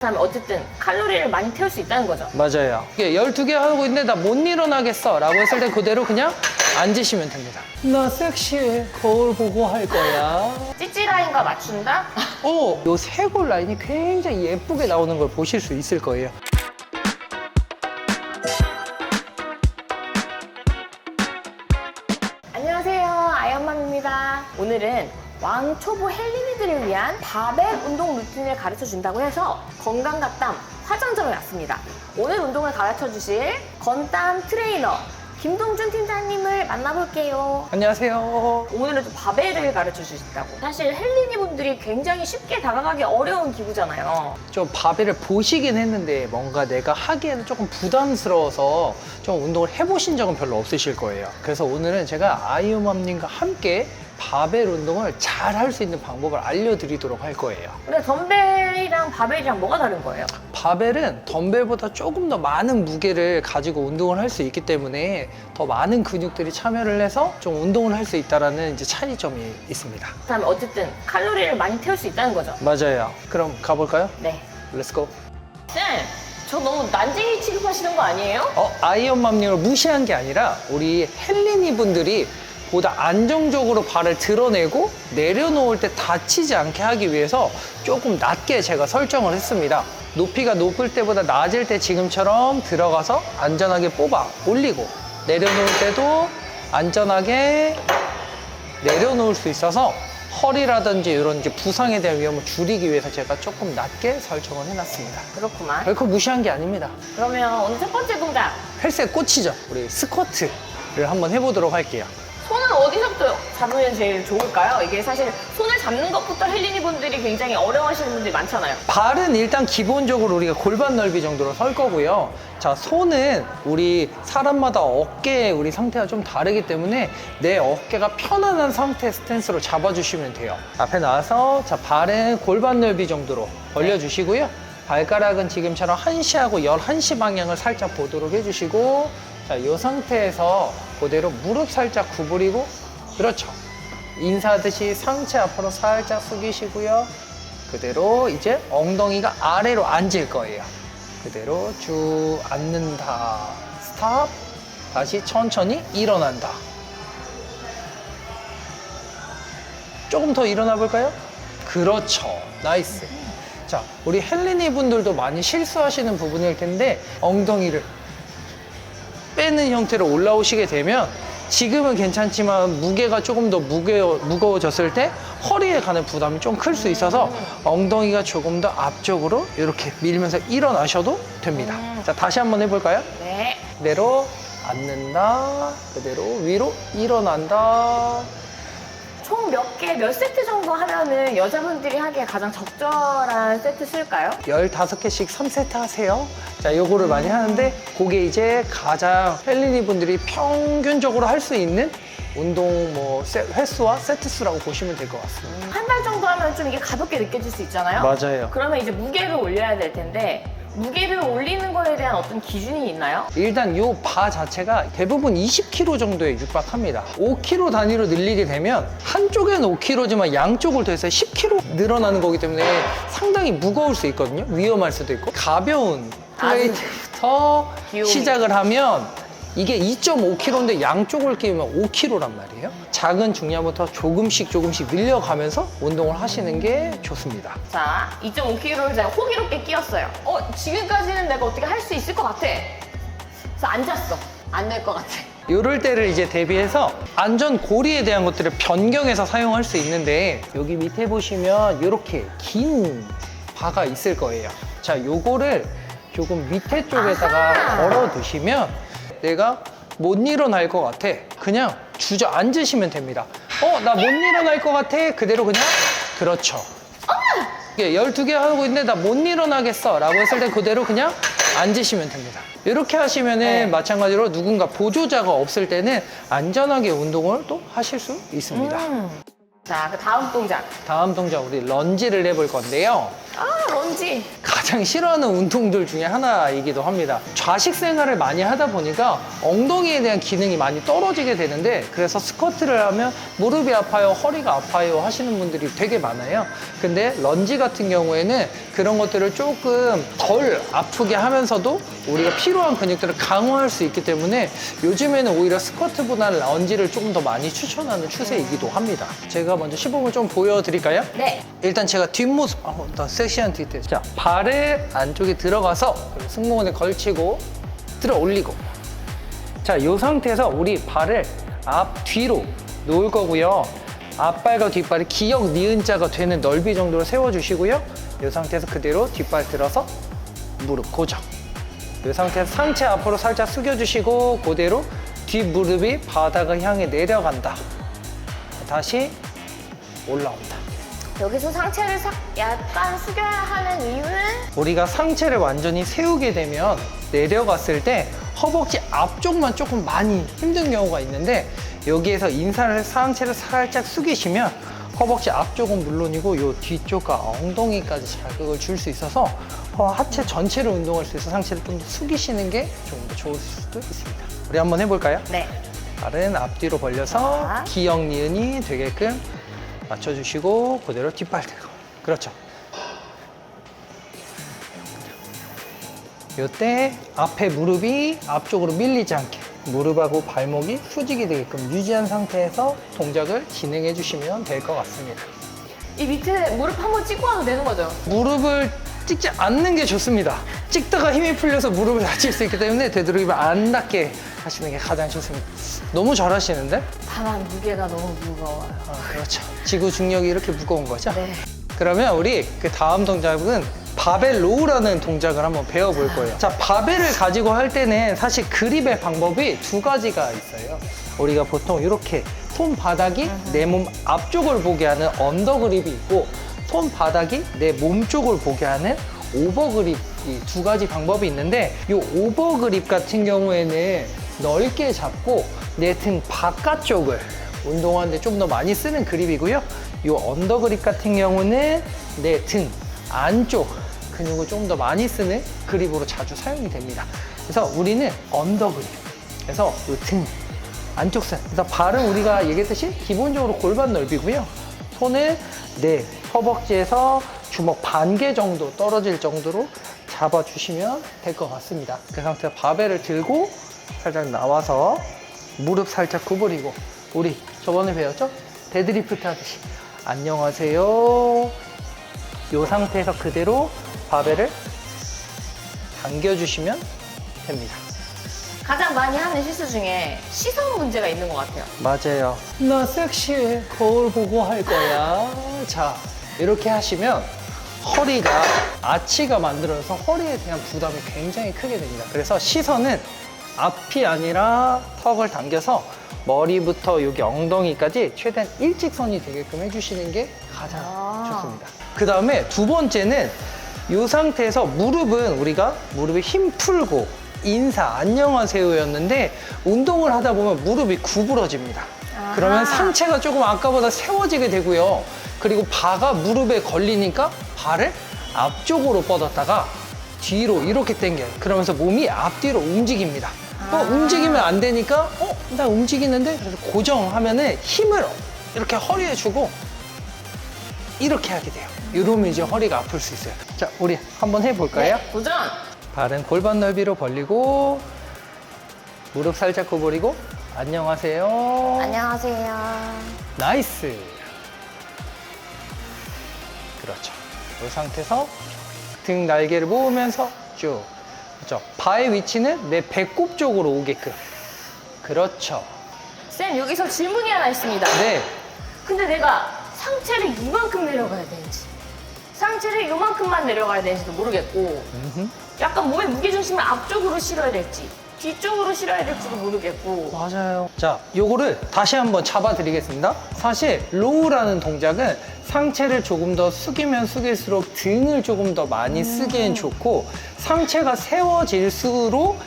그다음에 어쨌든 칼로리를 많이 태울 수 있다는 거죠. 맞아요. 이게 12개 하고 있는데 나 못 일어나겠어 라고 했을 때 그대로 그냥 앉으시면 됩니다. 나 섹시해. 거울 보고 할 거야. 찌찌 라인과 맞춘다? 요 쇄골 라인이 굉장히 예쁘게 나오는 걸 보실 수 있을 거예요. 안녕하세요, 아이언맘입니다. 오늘은 왕초보 헬린이들을 위한 바벨 운동 루틴을 가르쳐 준다고 해서 건강갓담 화장점에 왔습니다. 오늘 운동을 가르쳐 주실 건담 트레이너 김동준 팀장님을 만나볼게요. 안녕하세요. 오늘은 좀 바벨을 가르쳐 주신다고. 사실 헬린이 분들이 굉장히 쉽게 다가가기 어려운 기구잖아요. 좀 바벨을 보시긴 했는데 뭔가 내가 하기에는 조금 부담스러워서 좀 운동을 해보신 적은 별로 없으실 거예요. 그래서 오늘은 제가 아이유맘님과 함께 바벨 운동을 잘 할 수 있는 방법을 알려드리도록 할 거예요. 근데 덤벨이랑 바벨이랑 뭐가 다른 거예요? 바벨은 덤벨보다 조금 더 많은 무게를 가지고 운동을 할 수 있기 때문에 더 많은 근육들이 참여를 해서 좀 운동을 할 수 있다는 이제 차이점이 있습니다. 그다음에 어쨌든 칼로리를 많이 태울 수 있다는 거죠. 맞아요. 그럼 가볼까요? 네. 렛츠고. 쌤, 저 너무 난쟁이 취급하시는 거 아니에요? 아이언맘님을 무시한 게 아니라 우리 헬린이 분들이 보다 안정적으로 발을 드러내고 내려놓을 때 다치지 않게 하기 위해서 조금 낮게 제가 설정을 했습니다. 높이가 높을 때보다 낮을 때 지금처럼 들어가서 안전하게 뽑아 올리고 내려놓을 때도 안전하게 내려놓을 수 있어서 허리라든지 이런 이제 부상에 대한 위험을 줄이기 위해서 제가 조금 낮게 설정을 해놨습니다. 그렇구만. 결코 무시한 게 아닙니다. 그러면 오늘 첫 번째 동작. 헬스의 꽃이죠. 우리 스쿼트를 한번 해보도록 할게요. 손은 어디서부터 잡으면 제일 좋을까요? 이게 사실 손을 잡는 것부터 헬린이 분들이 굉장히 어려워하시는 분들이 많잖아요. 발은 일단 기본적으로 우리가 골반 넓이 정도로 설 거고요. 자, 손은 우리 사람마다 어깨 우리 상태가 좀 다르기 때문에 내 어깨가 편안한 상태 스탠스로 잡아주시면 돼요. 앞에 나와서 자, 발은 골반 넓이 정도로 벌려주시고요. 발가락은 지금처럼 1시하고 11시 방향을 살짝 보도록 해주시고 자, 이 상태에서 그대로 무릎 살짝 구부리고 그렇죠. 인사하듯이 상체 앞으로 살짝 숙이시고요. 그대로 이제 엉덩이가 아래로 앉을 거예요. 그대로 쭉 앉는다. 스탑. 다시 천천히 일어난다. 조금 더 일어나 볼까요? 그렇죠. 나이스. 자, 우리 헬린이 분들도 많이 실수하시는 부분일 텐데 엉덩이를 빼는 형태로 올라오시게 되면 지금은 괜찮지만 무게가 조금 더 무거워졌을 때 허리에 가는 부담이 좀 클 수 있어서 엉덩이가 조금 더 앞쪽으로 이렇게 밀면서 일어나셔도 됩니다. 자, 다시 한번 해볼까요? 네. 그대로 앉는다. 그대로 위로 일어난다. 총 몇 개, 몇 세트 정도 하면은 여자분들이 하기에 가장 적절한 세트 쓸까요? 15개씩 3세트 하세요. 자, 요거를 많이 하는데 그게 이제 가장 헬린이 분들이 평균적으로 할 수 있는 운동 횟수와 세트 수라고 보시면 될 것 같습니다. 한 달 정도 하면 좀 이게 가볍게 느껴질 수 있잖아요? 맞아요. 그러면 이제 무게를 올려야 될 텐데 무게를 올리는 거에 대한 어떤 기준이 있나요? 일단 요 바 자체가 대부분 20kg 정도에 육박합니다. 5kg 단위로 늘리게 되면 한쪽에는 5kg지만 양쪽을 더해서 10kg 늘어나는 거기 때문에 상당히 무거울 수 있거든요. 위험할 수도 있고 가벼운 플레이트부터 귀요미. 시작을 하면 이게 2.5kg인데 양쪽을 끼우면 5kg란 말이에요. 작은 중량부터 조금씩 늘려가면서 운동을 하시는 게 좋습니다. 자, 2.5kg를 제가 호기롭게 끼웠어요. 지금까지는 내가 어떻게 할 수 있을 것 같아. 그래서 앉았어. 안 될 것 같아. 이럴 때를 이제 대비해서 안전 고리에 대한 것들을 변경해서 사용할 수 있는데 여기 밑에 보시면 이렇게 긴 바가 있을 거예요. 자, 요거를 조금 밑에 쪽에다가 아하! 걸어 두시면 내가 못 일어날 것 같아. 그냥 주저앉으시면 됩니다. 나 못 일어날 것 같아. 그대로 그냥 그렇죠. 이게 12개 하고 있는데 나 못 일어나겠어 라고 했을 때 그대로 그냥 앉으시면 됩니다. 이렇게 하시면은 네. 마찬가지로 누군가 보조자가 없을 때는 안전하게 운동을 또 하실 수 있습니다. 자, 그 다음 동작. 다음 동작 우리 런지를 해볼 건데요. 아, 런지. 가장 싫어하는 운동들 중에 하나이기도 합니다. 좌식 생활을 많이 하다 보니까 엉덩이에 대한 기능이 많이 떨어지게 되는데, 그래서 스쿼트를 하면 무릎이 아파요, 허리가 아파요 하시는 분들이 되게 많아요. 근데 런지 같은 경우에는 그런 것들을 조금 덜 아프게 하면서도 우리가 필요한 근육들을 강화할 수 있기 때문에 요즘에는 오히려 스쿼트보다는 런지를 조금 더 많이 추천하는 추세이기도 합니다. 제가 먼저 시범을 좀 보여드릴까요? 네. 일단 제가 뒷모습, 더 섹시한 디테일. 자, 발을 안쪽에 들어가서 승모근에 걸치고 들어 올리고. 자, 이 상태에서 우리 발을 앞뒤로 놓을 거고요. 앞발과 뒷발이 기역 니은자가 되는 넓이 정도로 세워주시고요. 이 상태에서 그대로 뒷발 들어서 무릎 고정. 이 상태에서 상체 앞으로 살짝 숙여주시고 그대로 뒷무릎이 바닥을 향해 내려간다. 다시 올라온다. 여기서 상체를 약간 숙여야 하는 이유는 우리가 상체를 완전히 세우게 되면 내려갔을 때 허벅지 앞쪽만 조금 많이 힘든 경우가 있는데, 여기에서 상체를 살짝 숙이시면 허벅지 앞쪽은 물론이고 이 뒤쪽과 엉덩이까지 자극을 줄 수 있어서 하체 전체를 운동할 수 있어서 상체를 좀 더 숙이시는 게 좀 더 좋을 수도 있습니다. 우리 한번 해볼까요? 네. 발은 앞뒤로 벌려서 자. 기역 니은이 되게끔 맞춰주시고 그대로 뒷발 들고. 그렇죠. 이때 앞에 무릎이 앞쪽으로 밀리지 않게 무릎하고 발목이 수직이 되게끔 유지한 상태에서 동작을 진행해 주시면 될 것 같습니다. 이 밑에 무릎 한번 찍고 와도 되는 거죠? 무릎을 찍지 않는 게 좋습니다. 찍다가 힘이 풀려서 무릎을 다칠 수 있기 때문에 되도록이면 안 닿게 하시는 게 가장 좋습니다. 너무 잘하시는데? 다만 무게가 너무 무거워요. 그렇죠. 지구 중력이 이렇게 무거운 거죠? 네. 그러면 우리 그 다음 동작은 바벨 로우라는 동작을 한번 배워볼 거예요. 자, 바벨을 가지고 할 때는 사실 그립의 방법이 두 가지가 있어요. 우리가 보통 이렇게 손바닥이 내 몸 앞쪽을 보게 하는 언더 그립이 있고, 손바닥이 내 몸 쪽을 보게 하는 오버 그립, 이 두 가지 방법이 있는데, 이 오버 그립 같은 경우에는 넓게 잡고 내 등 바깥쪽을 운동하는데 좀 더 많이 쓰는 그립이고요. 이 언더 그립 같은 경우는 내 등 안쪽 근육을 좀 더 많이 쓰는 그립으로 자주 사용이 됩니다. 그래서 우리는 언더 그립. 그래서 이 등 안쪽 선. 그래서 발은 우리가 얘기했듯이 기본적으로 골반 넓이고요. 손을 내 허벅지에서 주먹 반 개 정도 떨어질 정도로 잡아주시면 될 것 같습니다. 그 상태에서 바벨을 들고 살짝 나와서 무릎 살짝 구부리고, 우리 저번에 배웠죠? 데드리프트 하듯이 안녕하세요. 이 상태에서 그대로 바벨을 당겨주시면 됩니다. 가장 많이 하는 실수 중에 시선 문제가 있는 것 같아요. 맞아요. 나 섹시해. 거울 보고 할 거야. 자, 이렇게 하시면 허리가 아치가 만들어서 허리에 대한 부담이 굉장히 크게 됩니다. 그래서 시선은 앞이 아니라 턱을 당겨서 머리부터 여기 엉덩이까지 최대한 일직선이 되게끔 해주시는 게 가장 좋습니다. 그 다음에 두 번째는 이 상태에서 무릎은 우리가 무릎에 힘 풀고 인사 안녕하세요였는데, 운동을 하다 보면 무릎이 구부러집니다. 그러면 상체가 조금 아까보다 세워지게 되고요. 그리고 바가 무릎에 걸리니까 발을 앞쪽으로 뻗었다가 뒤로 이렇게 당겨요. 그러면서 몸이 앞뒤로 움직입니다. 움직이면 안 되니까 나 움직이는데? 그래서 고정하면은 힘을 이렇게 허리에 주고 이렇게 하게 돼요. 이러면 이제 허리가 아플 수 있어요. 자, 우리 한번 해볼까요? 네, 도전! 발은 골반 넓이로 벌리고 무릎 살짝 구부리고 안녕하세요. 안녕하세요. 나이스. 그렇죠. 이 상태에서 등 날개를 모으면서 쭉. 그렇죠. 바의 위치는 내 배꼽 쪽으로 오게끔. 그렇죠. 쌤, 여기서 질문이 하나 있습니다. 네. 근데 내가 상체를 이만큼 내려가야 되는지, 상체를 이만큼만 내려가야 되는지도 모르겠고, 약간 몸의 무게중심을 앞쪽으로 실어야 될지, 뒤쪽으로 실어야 될지도 모르겠고. 맞아요. 자, 요거를 다시 한번 잡아드리겠습니다. 사실 로우라는 동작은 상체를 조금 더 숙이면 숙일수록 등을 조금 더 많이 쓰기엔 좋고, 상체가 세워질수록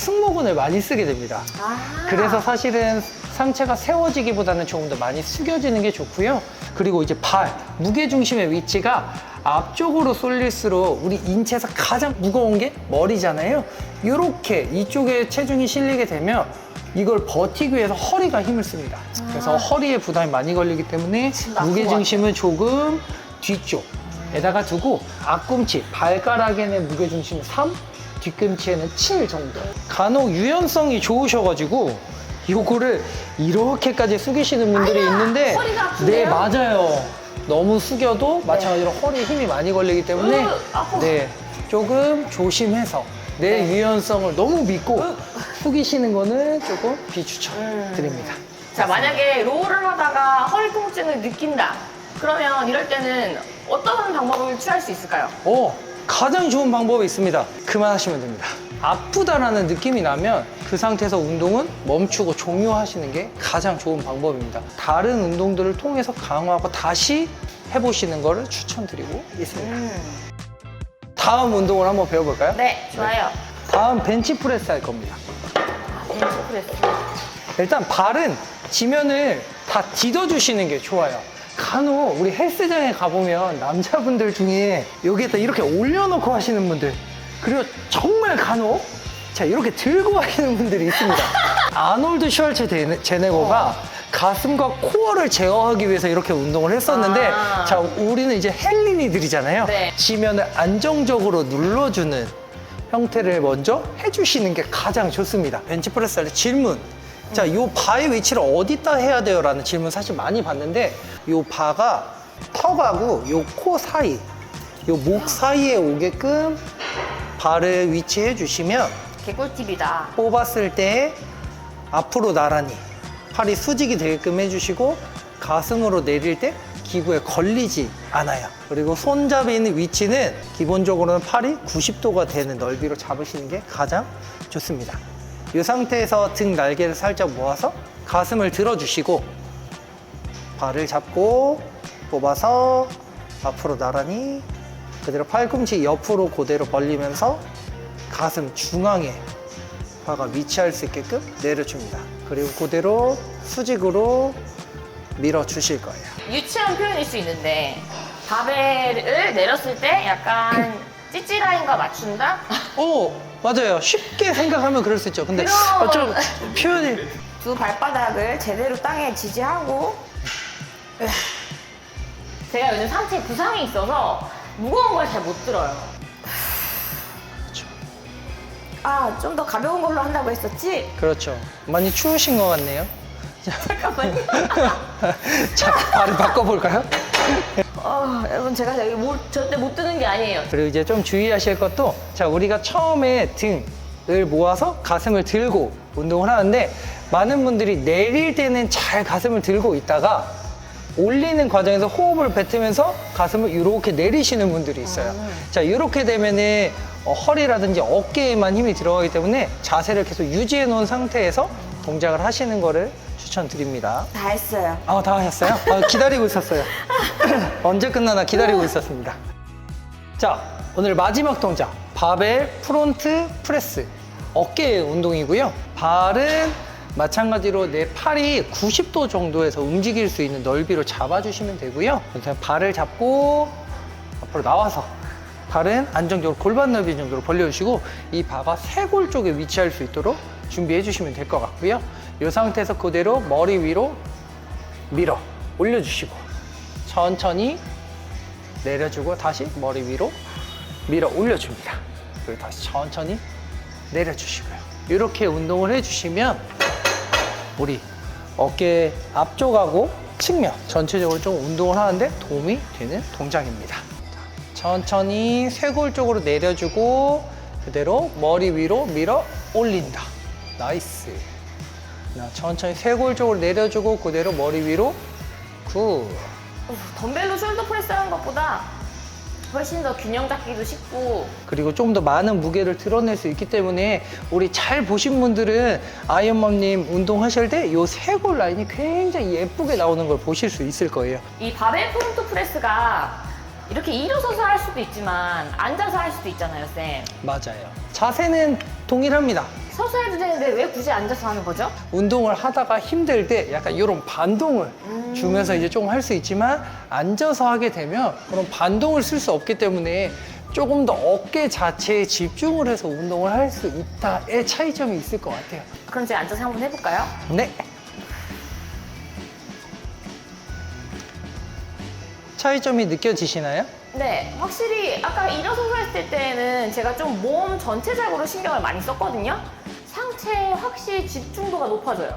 승모근을 많이 쓰게 됩니다. 그래서 사실은 상체가 세워지기보다는 조금 더 많이 숙여지는 게 좋고요. 그리고 이제 발, 무게중심의 위치가 앞쪽으로 쏠릴수록 우리 인체에서 가장 무거운 게 머리잖아요. 이렇게 이쪽에 체중이 실리게 되면 이걸 버티기 위해서 허리가 힘을 씁니다. 그래서 허리에 부담이 많이 걸리기 때문에 무게중심은 조금 뒤쪽에다가 두고 앞꿈치, 발가락에는 무게중심은 3, 뒤꿈치에는 7 정도. 간혹 유연성이 좋으셔가지고 요거를 이렇게까지 숙이시는 분들이 있는데 허리가 아픈데요? 네, 맞아요. 너무 숙여도 마찬가지로 허리에 힘이 많이 걸리기 때문에 아파. 네, 조금 조심해서 내 유연성을 너무 믿고 숙이시는 거는 조금 비추천드립니다. 자, 만약에 롤을 하다가 허리 통증을 느낀다. 그러면 이럴 때는 어떤 방법을 취할 수 있을까요? 가장 좋은 방법이 있습니다. 그만하시면 됩니다. 아프다라는 느낌이 나면 그 상태에서 운동은 멈추고 종료하시는 게 가장 좋은 방법입니다. 다른 운동들을 통해서 강화하고 다시 해보시는 것을 추천드리고 있습니다. 다음 운동을 한번 배워볼까요? 네, 좋아요. 다음 벤치프레스 할 겁니다. 벤치프레스. 일단 발은 지면을 다 디뎌주시는 게 좋아요. 간혹 우리 헬스장에 가보면 남자분들 중에 여기에다 이렇게 올려놓고 하시는 분들, 그리고 정말 간혹 자 이렇게 들고 하시는 분들이 있습니다. 아놀드 슈왈체제네거가 가슴과 코어를 제어하기 위해서 이렇게 운동을 했었는데 자 우리는 이제 헬린이들이잖아요. 네. 지면을 안정적으로 눌러주는 형태를 먼저 해주시는 게 가장 좋습니다. 벤치프레스 할 때 질문. 자, 요 바의 위치를 어디다 해야 돼요? 라는 질문 사실 많이 받는데 요 바가 턱하고 요 코 사이, 요 목 사이에 오게끔 발을 위치해 주시면 개꿀팁이다. 뽑았을 때 앞으로 나란히 팔이 수직이 되게끔 해주시고 가슴으로 내릴 때 기구에 걸리지 않아요. 그리고 손잡이 있는 위치는 기본적으로는 팔이 90도가 되는 넓이로 잡으시는 게 가장 좋습니다. 이 상태에서 등 날개를 살짝 모아서 가슴을 들어주시고 발을 잡고 뽑아서 앞으로 나란히 그대로 팔꿈치 옆으로 그대로 벌리면서 가슴 중앙에 바가 위치할 수 있게끔 내려줍니다. 그리고 그대로 수직으로 밀어주실 거예요. 유치한 표현일 수 있는데 바벨을 내렸을 때 약간 찌찌라인과 맞춘다? 맞아요. 쉽게 생각하면 그럴 수 있죠. 근데 그럼. 좀 표현이 두 발바닥을 제대로 땅에 지지하고 제가 요즘 상체 부상이 있어서 무거운 걸 잘 못 들어요. 좀 더 가벼운 걸로 한다고 했었지? 그렇죠. 많이 추우신 것 같네요. 잠깐만요. 자, 발을 바꿔볼까요? 여러분 제가 여기 절대 못 드는 게 아니에요. 그리고 이제 좀 주의하실 것도 자 우리가 처음에 등을 모아서 가슴을 들고 운동을 하는데 많은 분들이 내릴 때는 잘 가슴을 들고 있다가 올리는 과정에서 호흡을 뱉으면서 가슴을 이렇게 내리시는 분들이 있어요. 자 이렇게 되면은 허리라든지 어깨에만 힘이 들어가기 때문에 자세를 계속 유지해 놓은 상태에서 동작을 하시는 거를 추천드립니다. 다 했어요. 다 하셨어요? 기다리고 있었어요. 언제 끝나나 기다리고 있었습니다. 자, 오늘 마지막 동작. 바벨 프론트 프레스. 어깨 운동이고요. 발은 마찬가지로 내 팔이 90도 정도에서 움직일 수 있는 넓이로 잡아주시면 되고요. 그래서 발을 잡고 앞으로 나와서 발은 안정적으로 골반 넓이 정도로 벌려주시고 이 바가 쇄골 쪽에 위치할 수 있도록 준비해 주시면 될 것 같고요. 이 상태에서 그대로 머리 위로 밀어 올려주시고 천천히 내려주고 다시 머리 위로 밀어 올려줍니다. 그리고 다시 천천히 내려주시고요. 이렇게 운동을 해주시면 우리 어깨 앞쪽하고 측면 전체적으로 좀 운동을 하는데 도움이 되는 동작입니다. 천천히 쇄골 쪽으로 내려주고 그대로 머리 위로 밀어 올린다. 나이스. 천천히 쇄골 쪽으로 내려주고 그대로 머리 위로 굿. 덤벨로 숄더 프레스 하는 것보다 훨씬 더 균형 잡기도 쉽고 그리고 좀 더 많은 무게를 드러낼 수 있기 때문에 우리 잘 보신 분들은 아이언맘님 운동하실 때 이 쇄골 라인이 굉장히 예쁘게 나오는 걸 보실 수 있을 거예요. 이 바벨 프론트 프레스가 이렇게 일어서서 할 수도 있지만 앉아서 할 수도 있잖아요, 쌤. 맞아요. 자세는 동일합니다. 서서 해도 되는데 왜 굳이 앉아서 하는 거죠? 운동을 하다가 힘들 때 약간 이런 반동을 주면서 이제 조금 할 수 있지만 앉아서 하게 되면 그런 반동을 쓸 수 없기 때문에 조금 더 어깨 자체에 집중을 해서 운동을 할 수 있다의 차이점이 있을 것 같아요. 그럼 이제 앉아서 한번 해볼까요? 네. 차이점이 느껴지시나요? 네, 확실히 아까 일어서서 했을 때는 제가 좀 몸 전체적으로 신경을 많이 썼거든요. 상체에 확실히 집중도가 높아져요.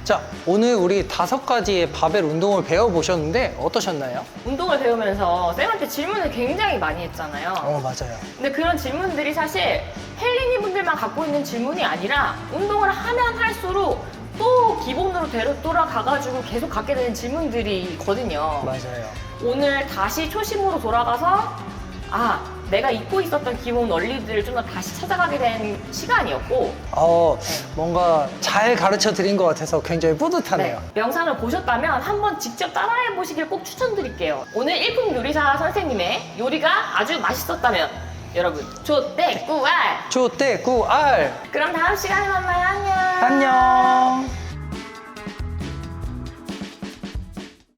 자, 오늘 우리 5가지의 바벨 운동을 배워보셨는데 어떠셨나요? 운동을 배우면서 쌤한테 질문을 굉장히 많이 했잖아요. 맞아요. 근데 그런 질문들이 사실 헬린이 분들만 갖고 있는 질문이 아니라 운동을 하면 할수록 또 기본으로 돌아가가지고 계속 갖게 되는 질문들이 있거든요. 맞아요. 오늘 다시 초심으로 돌아가서 내가 잊고 있었던 기본 원리들을 좀 더 다시 찾아가게 된 시간이었고 뭔가 잘 가르쳐 드린 것 같아서 굉장히 뿌듯하네요. 네, 영상을 보셨다면 한번 직접 따라해 보시길 꼭 추천드릴게요. 오늘 일품 요리사 선생님의 요리가 아주 맛있었다면 여러분 조떼꾸알 조떼꾸알 그럼 다음 시간에 만나요. 안녕. 안녕.